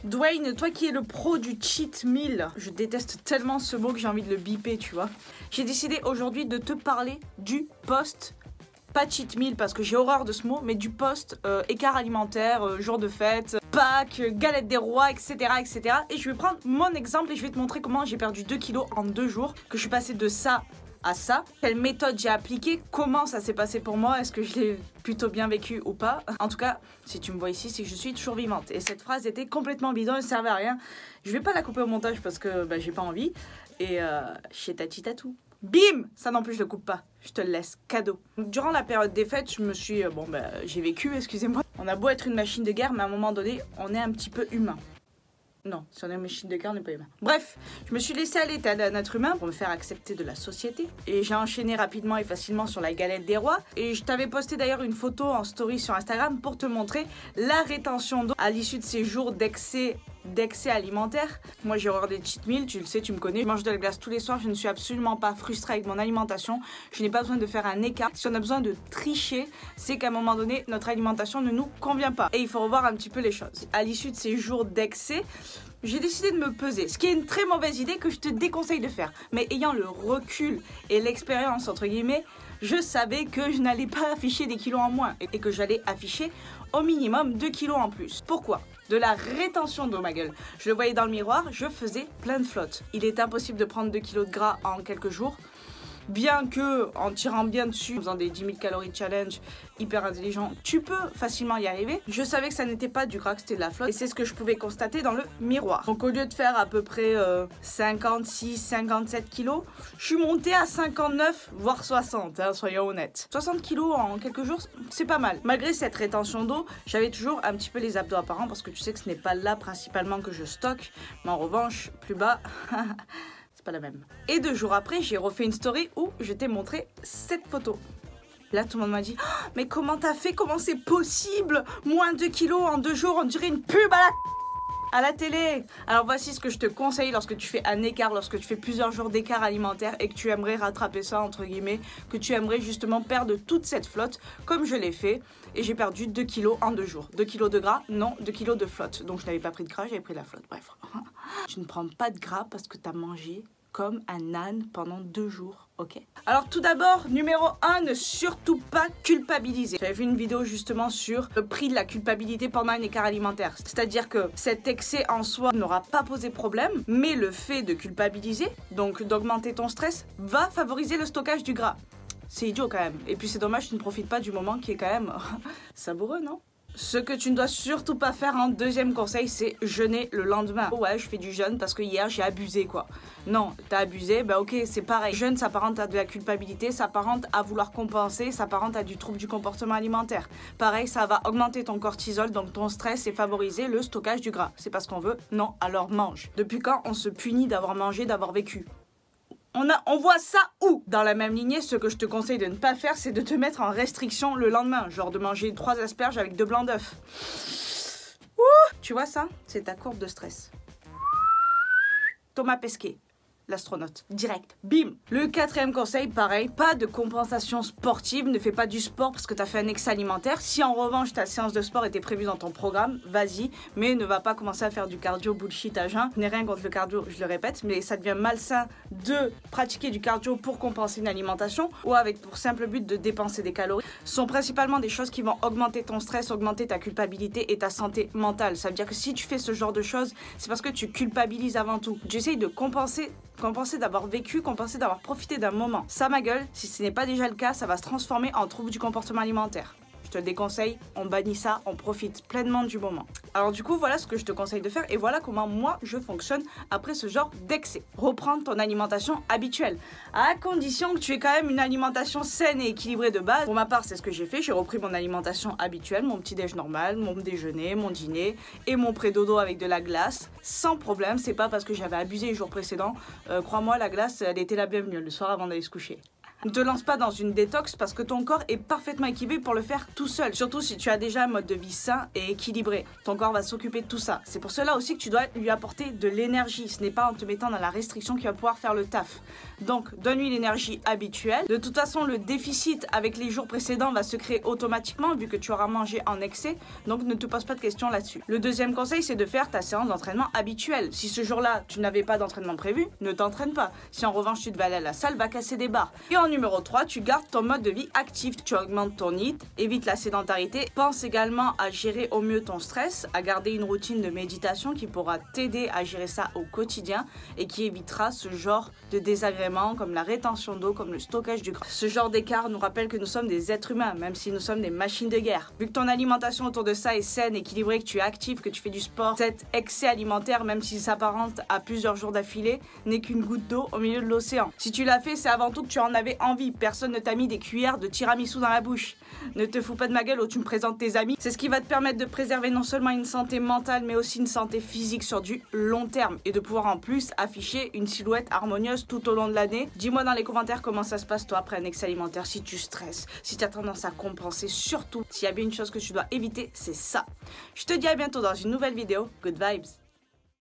Dwayne, toi qui es le pro du cheat meal, je déteste tellement ce mot que j'ai envie de le biper, tu vois. J'ai décidé aujourd'hui de te parler du post, pas cheat meal parce que j'ai horreur de ce mot, mais du post écart alimentaire, jour de fête, Pâques, galette des rois, etc., etc. Et je vais prendre mon exemple et je vais te montrer comment j'ai perdu 2 kilos en 2 jours, que je suis passée de ça à ça, quelle méthode j'ai appliquée, comment ça s'est passé pour moi, est-ce que je l'ai plutôt bien vécu ou pas. En tout cas, si tu me vois ici, c'est que je suis toujours vivante. Et cette phrase était complètement bidon, elle ne servait à rien. Je vais pas la couper au montage parce que j'ai pas envie. Et chez Tati Tatou. Bim! Ça non plus, je le coupe pas. Je te le laisse, cadeau. Durant la période des fêtes, je me suis... j'ai vécu, excusez-moi. On a beau être une machine de guerre, mais à un moment donné, on est un petit peu humain. Non, si on est une machine de guerre, on n'est pas humain. Bref, je me suis laissée aller à l'être humain pour me faire accepter de la société. Et j'ai enchaîné rapidement et facilement sur la galette des rois. Et je t'avais posté d'ailleurs une photo en story sur Instagram pour te montrer la rétention d'eau à l'issue de ces jours d'excès alimentaire. Moi j'ai horreur des cheat meals, tu le sais, tu me connais. Je mange de la glace tous les soirs, je ne suis absolument pas frustrée avec mon alimentation. Je n'ai pas besoin de faire un écart. Si on a besoin de tricher, c'est qu'à un moment donné, notre alimentation ne nous convient pas. Et il faut revoir un petit peu les choses. À l'issue de ces jours d'excès, j'ai décidé de me peser, ce qui est une très mauvaise idée que je te déconseille de faire. Mais ayant le recul et l'expérience, entre guillemets, je savais que je n'allais pas afficher des kilos en moins et que j'allais afficher au minimum 2 kilos en plus. Pourquoi ? De la rétention d'eau, ma gueule. Je le voyais dans le miroir, je faisais plein de flotte. Il est impossible de prendre 2 kilos de gras en quelques jours. Bien que, en tirant bien dessus, en faisant des 10 000 calories challenge hyper intelligent, tu peux facilement y arriver. Je savais que ça n'était pas du gras, que c'était de la flotte. Et c'est ce que je pouvais constater dans le miroir. Donc au lieu de faire à peu près 56-57 kilos, je suis montée à 59, voire 60, soyons honnêtes. 60 kilos en quelques jours, c'est pas mal. Malgré cette rétention d'eau, j'avais toujours un petit peu les abdos apparents parce que tu sais que ce n'est pas là principalement que je stocke. Mais en revanche, plus bas... pas la même. Et 2 jours après, j'ai refait une story où je t'ai montré cette photo. Là, tout le monde m'a dit oh, « Mais comment t'as fait? Comment c'est possible? Moins 2 kilos en 2 jours, on dirait une pub à la télé !» Alors voici ce que je te conseille lorsque tu fais un écart, lorsque tu fais plusieurs jours d'écart alimentaire et que tu aimerais rattraper ça, entre guillemets, que tu aimerais justement perdre toute cette flotte, comme je l'ai fait. Et j'ai perdu 2 kilos en 2 jours. 2 kilos de gras, non, 2 kilos de flotte. Donc je n'avais pas pris de gras, j'avais pris de la flotte. Bref. Tu ne prends pas de gras parce que tu as mangé comme un âne pendant 2 jours, ok? Alors tout d'abord, numéro 1, ne surtout pas culpabiliser. J'avais fait une vidéo justement sur le prix de la culpabilité pendant un écart alimentaire. C'est-à-dire que cet excès en soi n'aura pas posé problème, mais le fait de culpabiliser, donc d'augmenter ton stress, va favoriser le stockage du gras. C'est idiot quand même. Et puis c'est dommage, tu ne profites pas du moment qui est quand même savoureux, non? Ce que tu ne dois surtout pas faire en deuxième conseil, c'est jeûner le lendemain. Ouais, je fais du jeûne parce que hier j'ai abusé quoi. Non, t'as abusé, bah ok, c'est pareil. Jeûne, ça s'apparente à de la culpabilité, ça s'apparente à vouloir compenser, ça s'apparente à du trouble du comportement alimentaire. Pareil, ça va augmenter ton cortisol, donc ton stress et favoriser le stockage du gras. C'est pas ce qu'on veut? Non, alors mange. Depuis quand on se punit d'avoir mangé, d'avoir vécu? On voit ça où? Dans la même lignée, ce que je te conseille de ne pas faire, c'est de te mettre en restriction le lendemain. Genre de manger 3 asperges avec 2 blancs d'œufs. Tu vois ça? C'est ta courbe de stress. Thomas Pesquet, l'astronaute. Direct. Bim! Le 4e conseil, pareil, pas de compensation sportive. Ne fais pas du sport parce que tu as fait un excès alimentaire. Si en revanche ta séance de sport était prévue dans ton programme, vas-y. Mais ne va pas commencer à faire du cardio bullshit à jeun. Je n'ai rien contre le cardio, je le répète, mais ça devient malsain de pratiquer du cardio pour compenser une alimentation ou avec pour simple but de dépenser des calories. Ce sont principalement des choses qui vont augmenter ton stress, augmenter ta culpabilité et ta santé mentale. Ça veut dire que si tu fais ce genre de choses, c'est parce que tu culpabilises avant tout. Tu essayes de compenser d'avoir vécu, compenser d'avoir profité d'un moment. Ça, ma gueule, si ce n'est pas déjà le cas, ça va se transformer en trouble du comportement alimentaire. Je te le déconseille, on bannit ça, on profite pleinement du moment. Alors du coup, voilà ce que je te conseille de faire et voilà comment moi je fonctionne après ce genre d'excès. Reprendre ton alimentation habituelle, à condition que tu aies quand même une alimentation saine et équilibrée de base. Pour ma part, c'est ce que j'ai fait, j'ai repris mon alimentation habituelle, mon petit-déj normal, mon déjeuner, mon dîner et mon pré-dodo avec de la glace, sans problème. C'est pas parce que j'avais abusé les jours précédents. Crois-moi, la glace, elle était la bienvenue le soir avant d'aller se coucher. Ne te lance pas dans une détox parce que ton corps est parfaitement équipé pour le faire tout seul. Surtout si tu as déjà un mode de vie sain et équilibré. Ton corps va s'occuper de tout ça. C'est pour cela aussi que tu dois lui apporter de l'énergie. Ce n'est pas en te mettant dans la restriction qu'il va pouvoir faire le taf. Donc, donne-lui l'énergie habituelle. De toute façon, le déficit avec les jours précédents va se créer automatiquement vu que tu auras mangé en excès. Donc, ne te pose pas de questions là-dessus. Le deuxième conseil, c'est de faire ta séance d'entraînement habituelle. Si ce jour-là, tu n'avais pas d'entraînement prévu, ne t'entraîne pas. Si en revanche, tu devais aller à la salle, va casser des barres. Et en numéro 3, tu gardes ton mode de vie actif. Tu augmentes ton HIIT, évite la sédentarité. Pense également à gérer au mieux ton stress, à garder une routine de méditation qui pourra t'aider à gérer ça au quotidien et qui évitera ce genre de désagréments comme la rétention d'eau, comme le stockage du gras. Ce genre d'écart nous rappelle que nous sommes des êtres humains, même si nous sommes des machines de guerre. Vu que ton alimentation autour de ça est saine, équilibrée, que tu es actif, que tu fais du sport, cet excès alimentaire, même s'il s'apparente à plusieurs jours d'affilée, n'est qu'une goutte d'eau au milieu de l'océan. Si tu l'as fait, c'est avant tout que tu en avais envie. Personne ne t'a mis des cuillères de tiramisu dans la bouche. Ne te fous pas de ma gueule où tu me présentes tes amis. C'est ce qui va te permettre de préserver non seulement une santé mentale, mais aussi une santé physique sur du long terme et de pouvoir en plus afficher une silhouette harmonieuse tout au long de l'année. Dis-moi dans les commentaires comment ça se passe toi après un excès alimentaire, si tu stresses, si tu as tendance à compenser. Surtout, s'il y a bien une chose que tu dois éviter, c'est ça. Je te dis à bientôt dans une nouvelle vidéo. Good vibes!